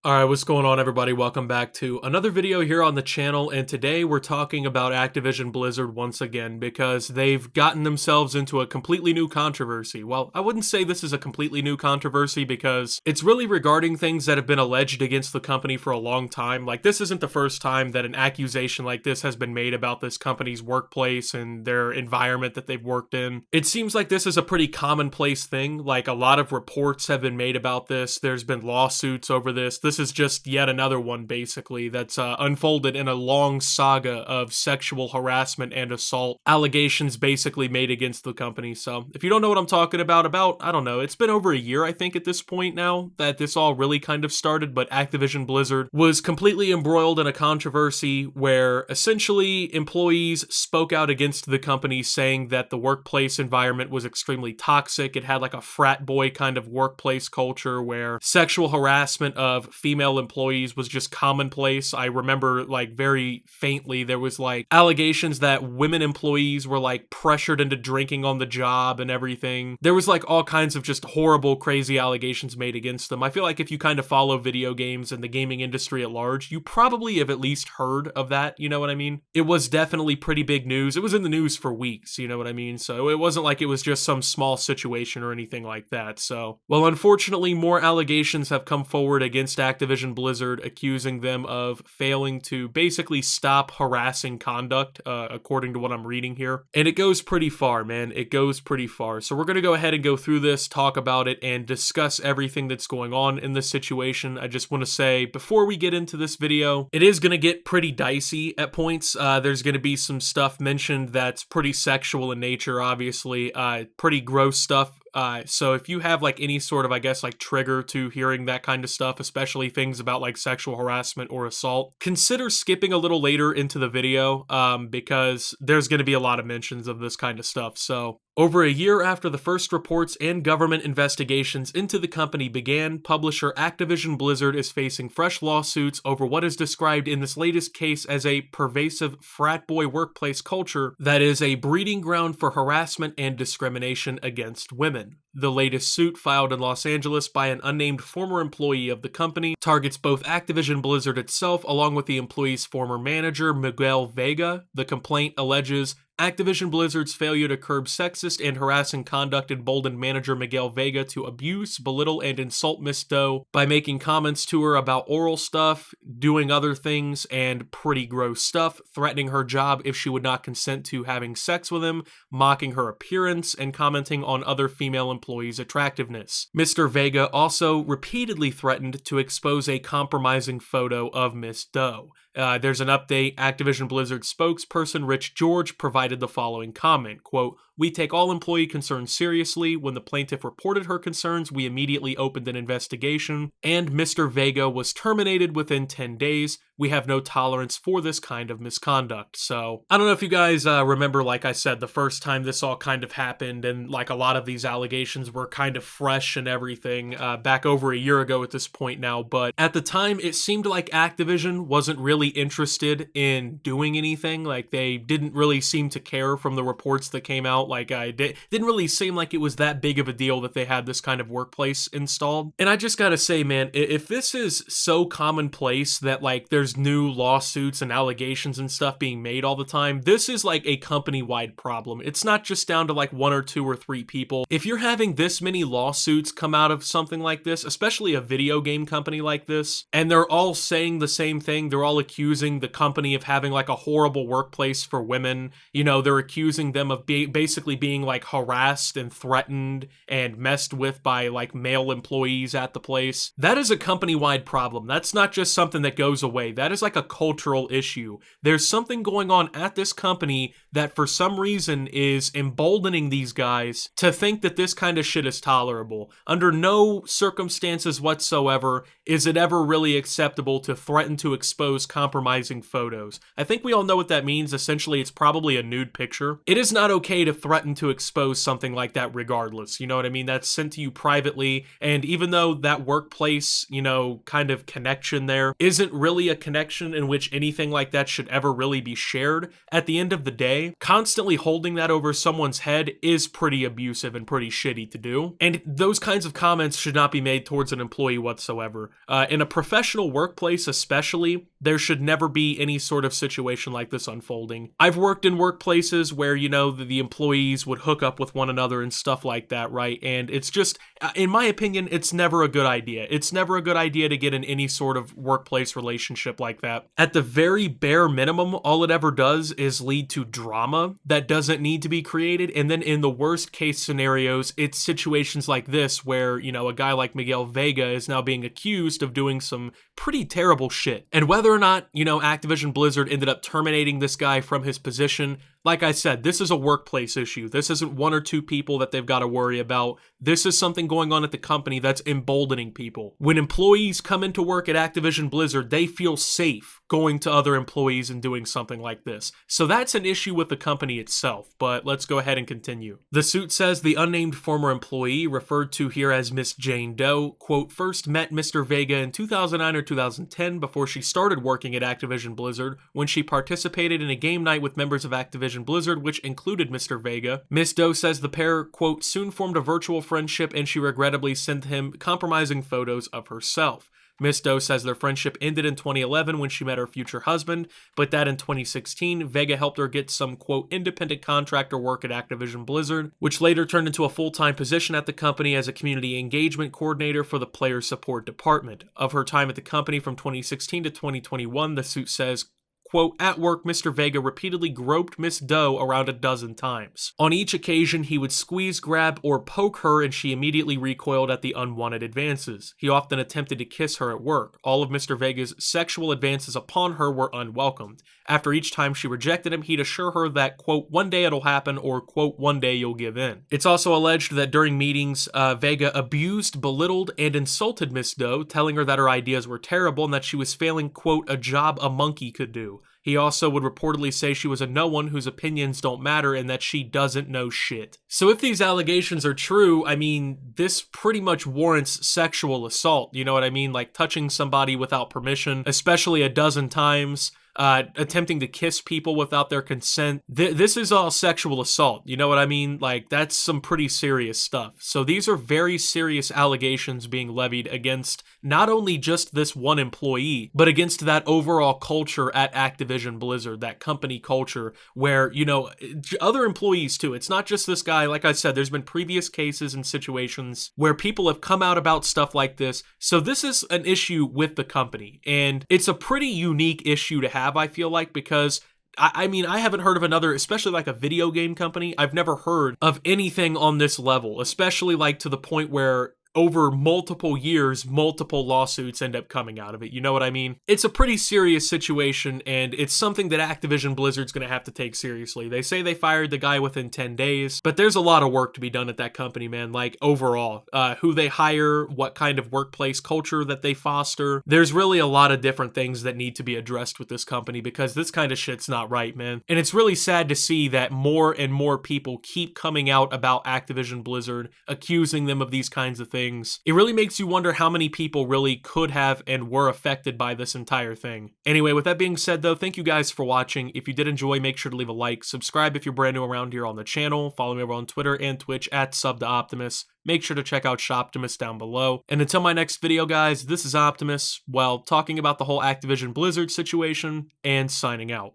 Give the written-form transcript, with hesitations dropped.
Alright, what's going on everybody? Welcome back to another video here on the channel, and today we're talking about Activision Blizzard once again because they've gotten themselves into a completely new controversy. Well, I wouldn't say this is a completely new controversy because it's really regarding things that have been alleged against the company for a long time. Like, this isn't the first time that an accusation like this has been made about this company's workplace and their environment that they've worked in. It seems like this is a pretty commonplace thing. Like, a lot of reports have been made about this. There's been lawsuits over this. This is just yet another one, basically, that's unfolded in a long saga of sexual harassment and assault allegations basically made against the company. So if you don't know what I'm talking about, I don't know, it's been over a year, I think, at this point now that this all really kind of started, but Activision Blizzard was completely embroiled in a controversy where essentially employees spoke out against the company, saying that the workplace environment was extremely toxic. It had like a frat boy kind of workplace culture where sexual harassment of female employees was just commonplace. I remember, like, very faintly, there was like allegations that women employees were like pressured into drinking on the job and everything. There was like all kinds of just horrible, crazy allegations made against them. I feel like if you kind of follow video games and the gaming industry at large, you probably have at least heard of that, you know what I mean? It was definitely pretty big news. It was in the news for weeks, you know what I mean? So it wasn't like it was just some small situation or anything like that. So, well, unfortunately, more allegations have come forward against Activision Blizzard, accusing them of failing to basically stop harassing conduct, according to what I'm reading here. And it goes pretty far, man. It goes pretty far. So we're going to go ahead and go through this, talk about it, and discuss everything that's going on in this situation. I just want to say, before we get into this video, it is going to get pretty dicey at points. There's going to be some stuff mentioned that's pretty sexual in nature, obviously. Pretty gross stuff. So if you have like any sort of, I guess, like trigger to hearing that kind of stuff, especially things about like sexual harassment or assault, consider skipping a little later into the video, because there's going to be a lot of mentions of this kind of stuff. So over a year after the first reports and government investigations into the company began, publisher Activision Blizzard is facing fresh lawsuits over what is described in this latest case as a pervasive frat boy workplace culture that is a breeding ground for harassment and discrimination against women. The latest suit, filed in Los Angeles by an unnamed former employee of the company, targets both Activision Blizzard itself along with the employee's former manager, Miguel Vega. The complaint alleges Activision Blizzard's failure to curb sexist and harassing conduct emboldened manager Miguel Vega to abuse, belittle, and insult Miss Doe by making comments to her about oral stuff, doing other things, and pretty gross stuff, threatening her job if she would not consent to having sex with him, mocking her appearance, and commenting on other female employees' attractiveness. Mr. Vega also repeatedly threatened to expose a compromising photo of Miss Doe. There's an update. Activision Blizzard spokesperson Rich George provided the following comment, quote, "We take all employee concerns seriously. When the plaintiff reported her concerns, we immediately opened an investigation, and Mr. Vega was terminated within 10 days. We have no tolerance for this kind of misconduct." So, I don't know if you guys remember, like I said, the first time this all kind of happened, and like a lot of these allegations were kind of fresh and everything, back over a year ago at this point now, but at the time, it seemed like Activision wasn't really interested in doing anything. Like, they didn't really seem to care from the reports that came out. Like, didn't really seem like it was that big of a deal that they had this kind of workplace installed. And I just gotta say, man, if this is so commonplace that like there's new lawsuits and allegations and stuff being made all the time, this is like a company-wide problem. It's not just down to like one or two or three people. If you're having this many lawsuits come out of something like this, especially a video game company like this, and they're all saying the same thing, they're all accusing the company of having like a horrible workplace for women, you know, they're accusing them of basically being like harassed and threatened and messed with by like male employees at the place. That is a company-wide problem. That's not just something that goes away. That is like a cultural issue. There's something going on at this company that for some reason is emboldening these guys to think that this kind of shit is tolerable. Under no circumstances whatsoever is it ever really acceptable to threaten to expose compromising photos. I think we all know what that means. Essentially, it's probably a nude picture. It is not okay to threaten to expose something like that regardless. You know what I mean? That's sent to you privately, and even though that workplace, kind of connection there isn't really a connection in which anything like that should ever really be shared, at the end of the day, constantly holding that over someone's head is pretty abusive and pretty shitty to do. And those kinds of comments should not be made towards an employee whatsoever. In a professional workplace especially, there should never be any sort of situation like this unfolding. I've worked in workplaces where, the employees would hook up with one another and stuff like that, right? And it's just, in my opinion, it's never a good idea. It's never a good idea to get in any sort of workplace relationship like that. At the very bare minimum, all it ever does is lead to drama that doesn't need to be created. And then in the worst case scenarios, it's situations like this where, a guy like Miguel Vega is now being accused of doing some pretty terrible shit. And whether or not, Activision Blizzard ended up terminating this guy from his position, like I said, this is a workplace issue. This isn't one or two people that they've got to worry about. This is something going on at the company that's emboldening people. When employees come into work at Activision Blizzard, they feel safe going to other employees and doing something like this. So that's an issue with the company itself, but let's go ahead and continue. The suit says the unnamed former employee, referred to here as Miss Jane Doe, quote, first met Mr. Vega in 2009 or 2010 before she started working at Activision Blizzard when she participated in a game night with members of Activision Blizzard, which included Mr. Vega. Miss Doe says the pair, quote, soon formed a virtual friendship and she regrettably sent him compromising photos of herself. Miss Doe says their friendship ended in 2011 when she met her future husband, but that in 2016, Vega helped her get some, quote, independent contractor work at Activision Blizzard, which later turned into a full-time position at the company as a community engagement coordinator for the player support department. Of her time at the company from 2016 to 2021, the suit says, quote, at work, Mr. Vega repeatedly groped Miss Doe around a dozen times. On each occasion, he would squeeze, grab, or poke her and she immediately recoiled at the unwanted advances. He often attempted to kiss her at work. All of Mr. Vega's sexual advances upon her were unwelcomed. After each time she rejected him, he'd assure her that, quote, one day it'll happen or, quote, one day you'll give in. It's also alleged that during meetings, Vega abused, belittled, and insulted Miss Doe, telling her that her ideas were terrible and that she was failing, quote, a job a monkey could do. He also would reportedly say she was a no one whose opinions don't matter and that she doesn't know shit. So if these allegations are true, I mean, this pretty much warrants sexual assault, you know what I mean? Like touching somebody without permission, especially a dozen times, attempting to kiss people without their consent. This is all sexual assault, you know what I mean? Like, that's some pretty serious stuff. So these are very serious allegations being levied against not only just this one employee, but against that overall culture at Activision Blizzard, that company culture where, other employees too. It's not just this guy. Like I said, there's been previous cases and situations where people have come out about stuff like this. So this is an issue with the company, and it's a pretty unique issue to have, I feel like, because I mean, I haven't heard of another, especially like a video game company. I've never heard of anything on this level, especially like to the point where over multiple years, multiple lawsuits end up coming out of it. You know what I mean? It's a pretty serious situation, and it's something that Activision Blizzard's going to have to take seriously. They say they fired the guy within 10 days, but there's a lot of work to be done at that company, man. Like, overall, who they hire, what kind of workplace culture that they foster. There's really a lot of different things that need to be addressed with this company because this kind of shit's not right, man. And it's really sad to see that more and more people keep coming out about Activision Blizzard, accusing them of these kinds of things. It really makes you wonder how many people really could have and were affected by this entire thing. Anyway, with that being said though, thank you guys for watching. If you did enjoy, make sure to leave a like, subscribe if you're brand new around here on the channel, follow me over on Twitter and Twitch at @SubToOptimus. Make sure to check out Shoptimus down below. And until my next video, guys, this is Optimus, well, talking about the whole Activision Blizzard situation and signing out.